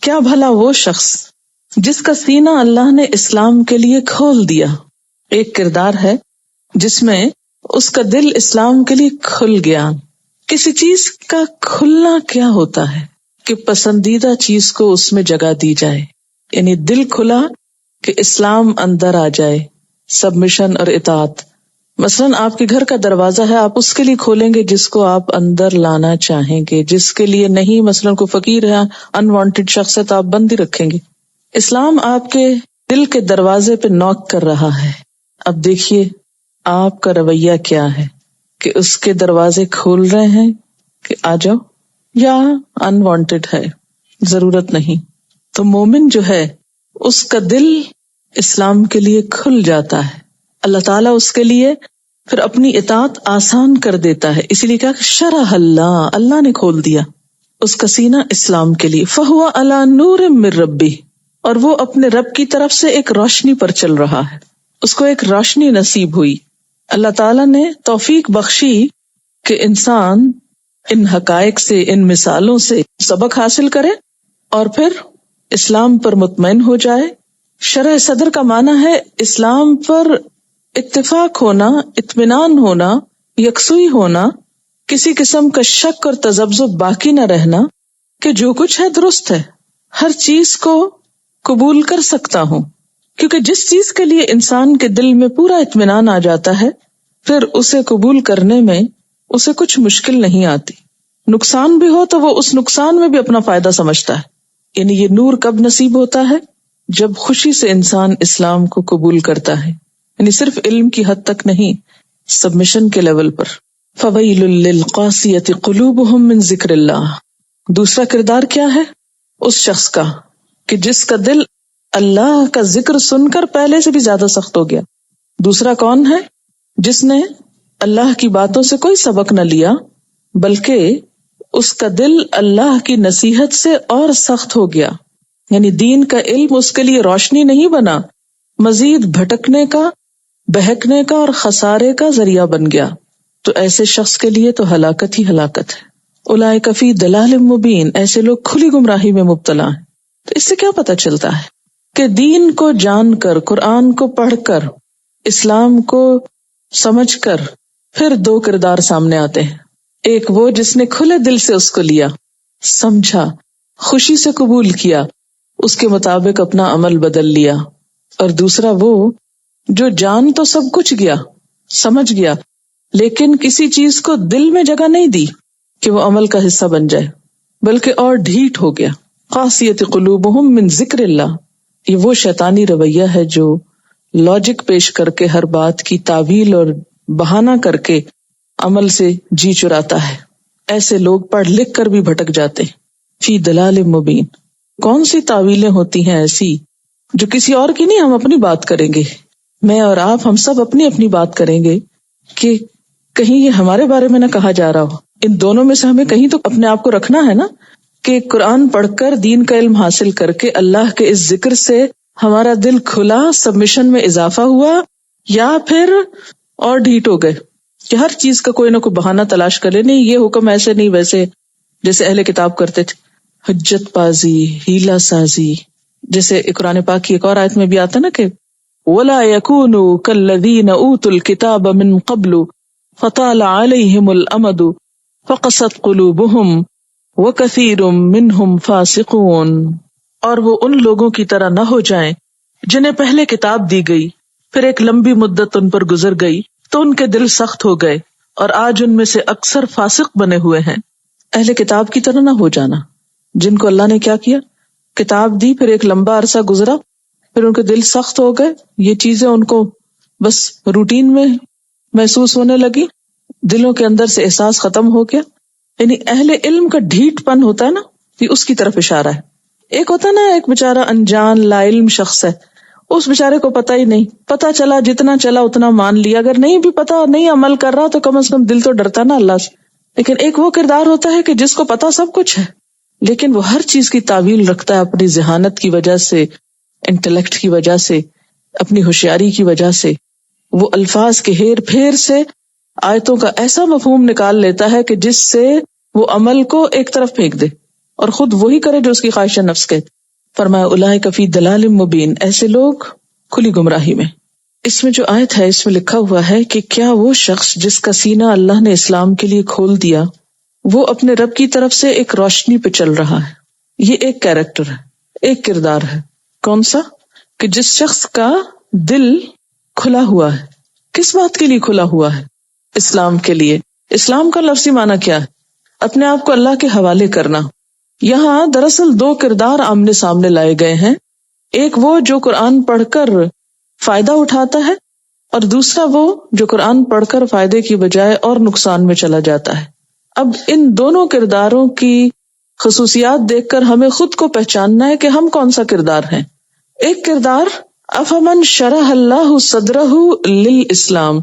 کیا بھلا وہ شخص جس کا سینہ اللہ نے اسلام کے لیے کھول دیا. ایک کردار ہے جس میں اس کا دل اسلام کے لیے کھل گیا. کسی چیز کا کھلنا کیا ہوتا ہے کہ پسندیدہ چیز کو اس میں جگہ دی جائے، یعنی دل کھلا کہ اسلام اندر آ جائے، سبمیشن اور اطاعت. مثلاً آپ کے گھر کا دروازہ ہے، آپ اس کے لیے کھولیں گے جس کو آپ اندر لانا چاہیں گے، جس کے لیے نہیں. مثلاً کوئی فقیر ہے، انوانٹیڈ شخص ہے، تو آپ بند ہی رکھیں گے. اسلام آپ کے دل کے دروازے پہ نوک کر رہا ہے. اب دیکھیے آپ کا رویہ کیا ہے، کہ اس کے دروازے کھول رہے ہیں کہ آ جاؤ، یا انوانٹیڈ ہے، ضرورت نہیں. تو مومن جو ہے اس کا دل اسلام کے لیے کھل جاتا ہے. اللہ تعالیٰ اس کے لیے پھر اپنی اطاعت آسان کر دیتا ہے. اسی لیے کہا کہ شرح اللہ نے کھول دیا اس کا سینہ اسلام کے لیے. فہو علی نور من ربہ، اور وہ اپنے رب کی طرف سے ایک روشنی پر چل رہا ہے، اس کو ایک روشنی نصیب ہوئی. اللہ تعالیٰ نے توفیق بخشی کہ انسان ان حقائق سے، ان مثالوں سے سبق حاصل کرے اور پھر اسلام پر مطمئن ہو جائے. شرح صدر کا معنی ہے اسلام پر اتفاق ہونا، اطمینان ہونا، یکسوئی ہونا، کسی قسم کا شک اور تذبذب باقی نہ رہنا کہ جو کچھ ہے درست ہے، ہر چیز کو قبول کر سکتا ہوں. کیونکہ جس چیز کے لیے انسان کے دل میں پورا اطمینان آ جاتا ہے، پھر اسے قبول کرنے میں اسے کچھ مشکل نہیں آتی. نقصان بھی ہو تو وہ اس نقصان میں بھی اپنا فائدہ سمجھتا ہے. یعنی یہ نور کب نصیب ہوتا ہے؟ جب خوشی سے انسان اسلام کو قبول کرتا ہے، یعنی صرف علم کی حد تک نہیں، سبمیشن کے لیول پر. فویل للقاسیۃ قلوبہم من ذکر اللہ. دوسرا کردار کیا ہے اس شخص کا کہ جس کا دل اللہ کا ذکر سن کر پہلے سے بھی زیادہ سخت ہو گیا. دوسرا کون ہے؟ جس نے اللہ کی باتوں سے کوئی سبق نہ لیا، بلکہ اس کا دل اللہ کی نصیحت سے اور سخت ہو گیا. یعنی دین کا علم اس کے لیے روشنی نہیں بنا، مزید بھٹکنے کا، بہکنے کا اور خسارے کا ذریعہ بن گیا. تو ایسے شخص کے لیے تو ہلاکت ہی ہلاکت ہے. اولئک فی ضلال مبین، ایسے لوگ کھلی گمراہی میں مبتلا ہیں. تو اس سے کیا پتہ چلتا ہے کہ دین کو جان کر، قرآن کو پڑھ کر، اسلام کو سمجھ کر پھر دو کردار سامنے آتے ہیں. ایک وہ جس نے کھلے دل سے اس کو لیا، سمجھا، خوشی سے قبول کیا، اس کے مطابق اپنا عمل بدل لیا. اور دوسرا وہ جو جان تو سب کچھ گیا، سمجھ گیا، لیکن کسی چیز کو دل میں جگہ نہیں دی کہ وہ عمل کا حصہ بن جائے، بلکہ اور ڈھیٹ ہو گیا. قاسیۃ قلوبہم من ذکر اللہ. یہ وہ شیطانی رویہ ہے جو لاجک پیش کر کے ہر بات کی تعویل اور بہانہ کر کے عمل سے جی چراتا ہے. ایسے لوگ پڑھ لکھ کر بھی بھٹک جاتے ہیں. فی ضلال مبین. کون سی تعویلیں ہوتی ہیں ایسی جو کسی اور کی نہیں، ہم اپنی بات کریں گے، میں اور آپ، ہم سب اپنی اپنی بات کریں گے کہ کہیں یہ ہمارے بارے میں نہ کہا جا رہا ہو. ان دونوں میں سے ہمیں کہیں تو اپنے آپ کو رکھنا ہے نا، کہ قرآن پڑھ کر دین کا علم حاصل کر کے اللہ کے اس ذکر سے ہمارا دل کھلا، سبمیشن میں اضافہ ہوا، یا پھر اور ڈھیٹ ہو گئے کہ ہر چیز کا کوئی نہ کوئی بہانہ تلاش کرے. نہیں یہ حکم ایسے نہیں ویسے، جیسے اہل کتاب کرتے تھے، حجت بازی، ہیلا سازی. جیسے قرآن پاک کی ایک اور آیت میں بھی آتا نا کہ وَلَا يَكُونُوا كَالَّذِينَ أُوتُوا الْكِتَابَ مِن قَبْلُ فَطَالَ عَلَيْهِمُ الْأَمَدُ فَقَسَتْ قُلُوبُهُمْ وَكَثِيرٌ مِّنْهُمْ فَاسِقُونَ. اور وہ ان لوگوں کی طرح نہ ہو جائیں جنہیں پہلے کتاب دی گئی، پھر ایک لمبی مدت ان پر گزر گئی تو ان کے دل سخت ہو گئے، اور آج ان میں سے اکثر فاسق بنے ہوئے ہیں. اہل کتاب کی طرح نہ ہو جانا، جن کو اللہ نے کیا کیا، کتاب دی، پھر ایک لمبا عرصہ گزرا، پھر ان کے دل سخت ہو گئے، یہ چیزیں ان کو بس روٹین میں محسوس ہونے لگی، دلوں کے اندر سے احساس ختم ہو گیا. یعنی اہل علم کا ڈھیٹ پن ہوتا ہے نا، یہ اس کی طرف اشارہ ہے. ایک ہوتا نا ایک بےچارا انجان لا علم شخص ہے، اس بےچارے کو پتہ ہی نہیں، پتہ چلا جتنا چلا اتنا مان لیا، اگر نہیں بھی پتہ، نہیں عمل کر رہا تو کم از کم دل تو ڈرتا نا اللہ سے. لیکن ایک وہ کردار ہوتا ہے کہ جس کو پتہ سب کچھ ہے، لیکن وہ ہر چیز کی تعویل رکھتا ہے اپنی ذہانت کی وجہ سے، انٹلیکٹ کی وجہ سے، اپنی ہوشیاری کی وجہ سے. وہ الفاظ کے ہیر پھیر سے آیتوں کا ایسا مفہوم نکال لیتا ہے کہ جس سے وہ عمل کو ایک طرف پھینک دے. اور خود وہی کرے جو اس کی خواہش نفس کے. فرمایا اولئک فی ضلال مبین، ایسے لوگ کھلی گمراہی میں. اس میں جو آیت ہے اس میں لکھا ہوا ہے کہ کیا وہ شخص جس کا سینہ اللہ نے اسلام کے لیے کھول دیا وہ اپنے رب کی طرف سے ایک روشنی پہ چل رہا ہے. یہ ایک کیریکٹر ہے، ایک کردار ہے. کون سا؟ کہ جس شخص کا دل کھلا ہوا ہے. کس بات کے لیے کھلا ہوا ہے؟ اسلام کے لیے. اسلام کا لفظی معنی کیا ہے؟ اپنے آپ کو اللہ کے حوالے کرنا. یہاں دراصل دو کردار آمنے سامنے لائے گئے ہیں. ایک وہ جو قرآن پڑھ کر فائدہ اٹھاتا ہے، اور دوسرا وہ جو قرآن پڑھ کر فائدے کی بجائے اور نقصان میں چلا جاتا ہے. اب ان دونوں کرداروں کی خصوصیات دیکھ کر ہمیں خود کو پہچاننا ہے کہ ہم کون سا کردار ہیں. ایک کردار افمن شرح اللہ صدرہ للاسلام،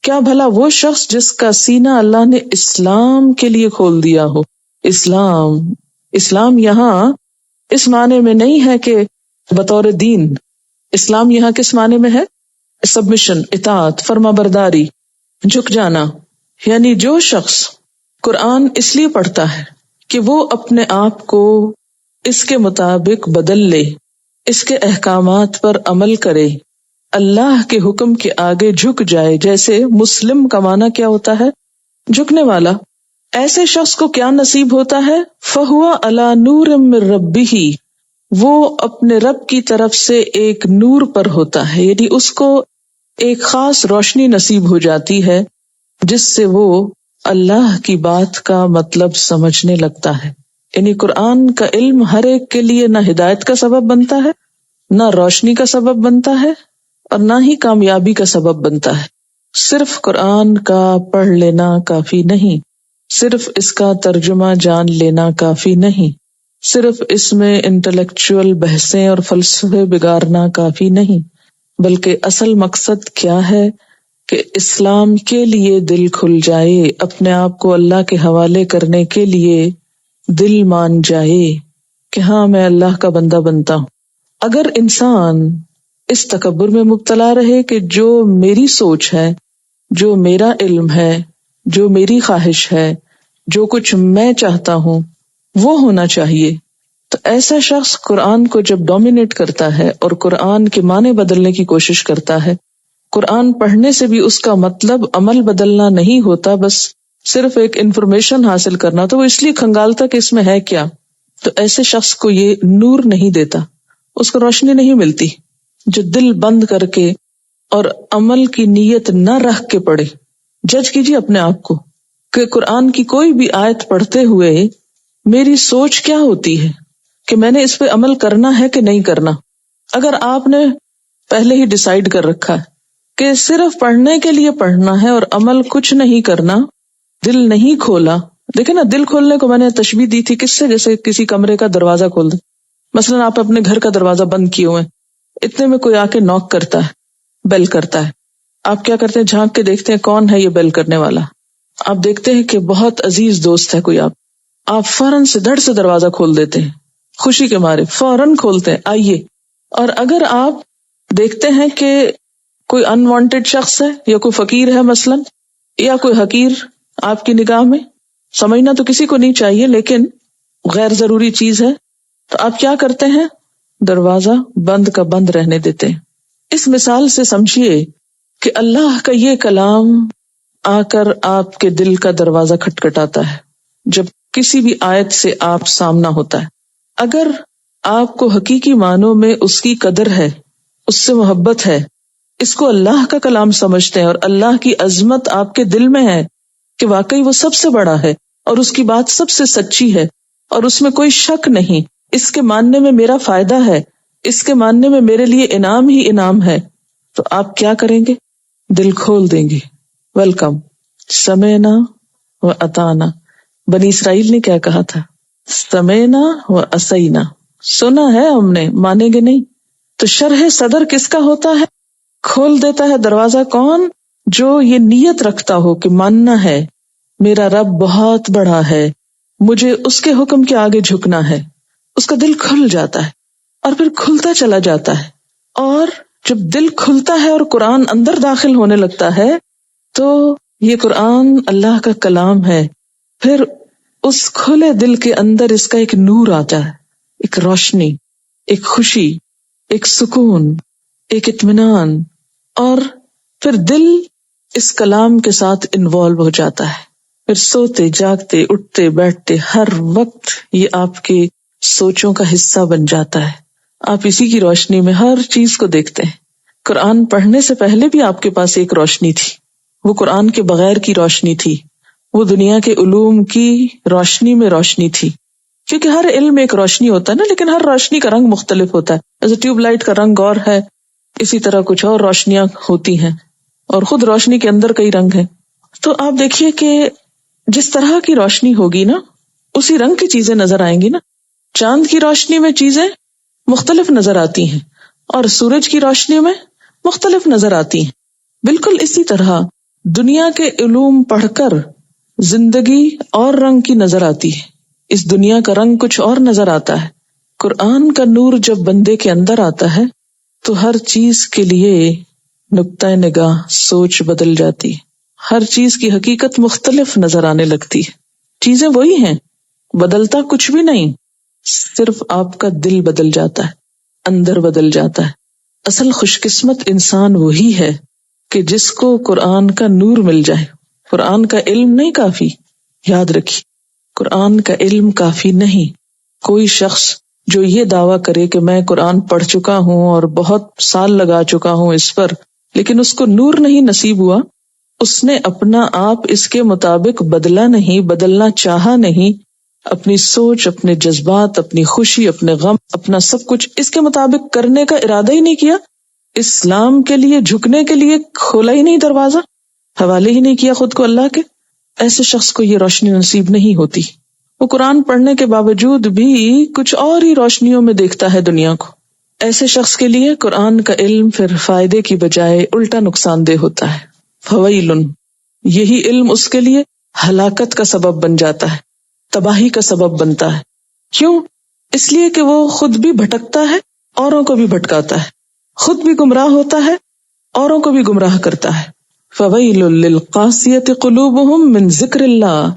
کیا بھلا وہ شخص جس کا سینہ اللہ نے اسلام کے لیے کھول دیا ہو. اسلام یہاں اس معنی میں نہیں ہے کہ بطور دین. اسلام یہاں کس معنی میں ہے؟ سبمیشن، اطاعت، فرما برداری، جھک جانا. یعنی جو شخص قرآن اس لیے پڑھتا ہے کہ وہ اپنے آپ کو اس کے مطابق بدل لے، اس کے احکامات پر عمل کرے، اللہ کے حکم کے آگے جھک جائے. جیسے مسلم کا معنی کیا ہوتا ہے؟ جھکنے والا. ایسے شخص کو کیا نصیب ہوتا ہے؟ فَهُوَ عَلَى نُورٍ مِّن رَبِّهِ، وہ اپنے رب کی طرف سے ایک نور پر ہوتا ہے. یعنی اس کو ایک خاص روشنی نصیب ہو جاتی ہے جس سے وہ اللہ کی بات کا مطلب سمجھنے لگتا ہے. یعنی قرآن کا علم ہر ایک کے لیے نہ ہدایت کا سبب بنتا ہے، نہ روشنی کا سبب بنتا ہے، اور نہ ہی کامیابی کا سبب بنتا ہے. صرف قرآن کا پڑھ لینا کافی نہیں، صرف اس کا ترجمہ جان لینا کافی نہیں، صرف اس میں انٹلیکچوئل بحثیں اور فلسفے بگارنا کافی نہیں، بلکہ اصل مقصد کیا ہے کہ اسلام کے لیے دل کھل جائے، اپنے آپ کو اللہ کے حوالے کرنے کے لیے دل مان جائے کہ ہاں میں اللہ کا بندہ بنتا ہوں. اگر انسان اس تکبر میں مبتلا رہے کہ جو میری سوچ ہے، جو میرا علم ہے، جو میری خواہش ہے، جو کچھ میں چاہتا ہوں وہ ہونا چاہیے، تو ایسا شخص قرآن کو جب ڈومینیٹ کرتا ہے اور قرآن کے معنی بدلنے کی کوشش کرتا ہے، قرآن پڑھنے سے بھی اس کا مطلب عمل بدلنا نہیں ہوتا، بس صرف ایک انفارمیشن حاصل کرنا، تو وہ اس لیے کھنگالتا کہ اس میں ہے کیا. تو ایسے شخص کو یہ نور نہیں دیتا، اس کو روشنی نہیں ملتی. جو دل بند کر کے اور عمل کی نیت نہ رکھ کے پڑھے. جج کیجیے اپنے آپ کو کہ قرآن کی کوئی بھی آیت پڑھتے ہوئے میری سوچ کیا ہوتی ہے کہ میں نے اس پہ عمل کرنا ہے کہ نہیں کرنا. اگر آپ نے پہلے ہی ڈیسائیڈ کر رکھا ہے کہ صرف پڑھنے کے لیے پڑھنا ہے اور عمل کچھ نہیں کرنا، دل نہیں کھولا. دیکھیں نا، دل کھولنے کو میں نے تشبیہ دی تھی کس سے؟ جیسے کسی کمرے کا دروازہ کھول دیں. مثلا آپ اپنے گھر کا دروازہ بند کیے ہوئے، اتنے میں کوئی آ کے نوک کرتا ہے، بیل کرتا ہے. آپ کیا کرتے ہیں؟ جھانک کے دیکھتے ہیں کون ہے یہ بیل کرنے والا. آپ دیکھتے ہیں کہ بہت عزیز دوست ہے کوئی، آپ فوراً سے دھڑ سے دروازہ کھول دیتے ہیں، خوشی کے مارے فوراً کھولتے ہیں، آئیے. اور اگر آپ دیکھتے ہیں کہ کوئی انوانٹیڈ شخص ہے یا کوئی فقیر ہے مثلاً، یا کوئی حقیر آپ کی نگاہ میں، سمجھنا تو کسی کو نہیں چاہیے لیکن غیر ضروری چیز ہے، تو آپ کیا کرتے ہیں؟ دروازہ بند کا بند رہنے دیتے ہیں. اس مثال سے سمجھیے کہ اللہ کا یہ کلام آ کر آپ کے دل کا دروازہ کھٹکھٹاتا ہے جب کسی بھی آیت سے آپ سامنا ہوتا ہے. اگر آپ کو حقیقی معنوں میں اس کی قدر ہے، اس سے محبت ہے، اس کو اللہ کا کلام سمجھتے ہیں اور اللہ کی عظمت آپ کے دل میں ہے کہ واقعی وہ سب سے بڑا ہے اور اس کی بات سب سے سچی ہے اور اس میں کوئی شک نہیں، اس کے ماننے میں میرا فائدہ ہے، اس کے ماننے میں میرے لیے انعام ہی انعام ہے، تو آپ کیا کریں گے؟ دل کھول دیں گے. ویلکم، سمعنا و اطعنا. بنی اسرائیل نے کیا کہا تھا؟ سمعنا و عصینا، سنا ہے ہم نے، مانیں گے نہیں. تو شرح صدر کس کا ہوتا ہے؟ کھول دیتا ہے دروازہ کون؟ جو یہ نیت رکھتا ہو کہ ماننا ہے، میرا رب بہت بڑا ہے، مجھے اس کے حکم کے آگے جھکنا ہے. اس کا دل کھل جاتا ہے اور پھر کھلتا چلا جاتا ہے. اور جب دل کھلتا ہے اور قرآن اندر داخل ہونے لگتا ہے تو یہ قرآن اللہ کا کلام ہے. پھر اس کھلے دل کے اندر اس کا ایک نور آتا ہے، ایک روشنی، ایک خوشی، ایک سکون، ایک اطمینان، اور پھر دل اس کلام کے ساتھ انوالو ہو جاتا ہے. پھر سوتے جاگتے اٹھتے بیٹھتے ہر وقت یہ آپ کے سوچوں کا حصہ بن جاتا ہے. آپ اسی کی روشنی میں ہر چیز کو دیکھتے ہیں. قرآن پڑھنے سے پہلے بھی آپ کے پاس ایک روشنی تھی، وہ قرآن کے بغیر کی روشنی تھی، وہ دنیا کے علوم کی روشنی میں روشنی تھی. کیونکہ ہر علم ایک روشنی ہوتا ہے نا، لیکن ہر روشنی کا رنگ مختلف ہوتا ہے. جیسے ٹیوب لائٹ کا رنگ اور ہے، اسی طرح کچھ اور روشنیاں ہوتی ہیں، اور خود روشنی کے اندر کئی رنگ ہیں. تو آپ دیکھیے کہ جس طرح کی روشنی ہوگی نا، اسی رنگ کی چیزیں نظر آئیں گی نا. چاند کی روشنی میں چیزیں مختلف نظر آتی ہیں اور سورج کی روشنی میں مختلف نظر آتی ہیں. بالکل اسی طرح دنیا کے علوم پڑھ کر زندگی اور رنگ کی نظر آتی ہے. اس دنیا کا رنگ کچھ اور نظر آتا ہے. قرآن کا نور جب بندے کے اندر آتا ہے تو ہر چیز کے لیے نقطہ نگاہ، سوچ بدل جاتی ہے. ہر چیز کی حقیقت مختلف نظر آنے لگتی ہے. چیزیں وہی ہیں، بدلتا کچھ بھی نہیں، صرف آپ کا دل بدل جاتا ہے، اندر بدل جاتا ہے. اصل خوش قسمت انسان وہی ہے کہ جس کو قرآن کا نور مل جائے. قرآن کا علم نہیں کافی، یاد رکھیے، قرآن کا علم کافی نہیں. کوئی شخص جو یہ دعویٰ کرے کہ میں قرآن پڑھ چکا ہوں اور بہت سال لگا چکا ہوں اس پر، لیکن اس کو نور نہیں نصیب ہوا، اس نے اپنا آپ اس کے مطابق بدلا نہیں، بدلنا چاہا نہیں. اپنی سوچ، اپنے جذبات، اپنی خوشی، اپنے غم، اپنا سب کچھ اس کے مطابق کرنے کا ارادہ ہی نہیں کیا. اسلام کے لیے جھکنے کے لیے کھولا ہی نہیں دروازہ، حوالے ہی نہیں کیا خود کو اللہ کے. ایسے شخص کو یہ روشنی نصیب نہیں ہوتی. وہ قرآن پڑھنے کے باوجود بھی کچھ اور ہی روشنیوں میں دیکھتا ہے دنیا کو. ایسے شخص کے لیے قرآن کا علم پھر فائدے کی بجائے الٹا نقصان دہ ہوتا ہے. فویل، یہی علم اس کے لیے ہلاکت کا سبب بن جاتا ہے، تباہی کا سبب بنتا ہے. کیوں؟ اس لیے کہ وہ خود بھی بھٹکتا ہے، اوروں کو بھی بھٹکاتا ہے، خود بھی گمراہ ہوتا ہے، اوروں کو بھی گمراہ کرتا ہے. فویل للقاسیۃ قلوبہم من ذکر اللہ،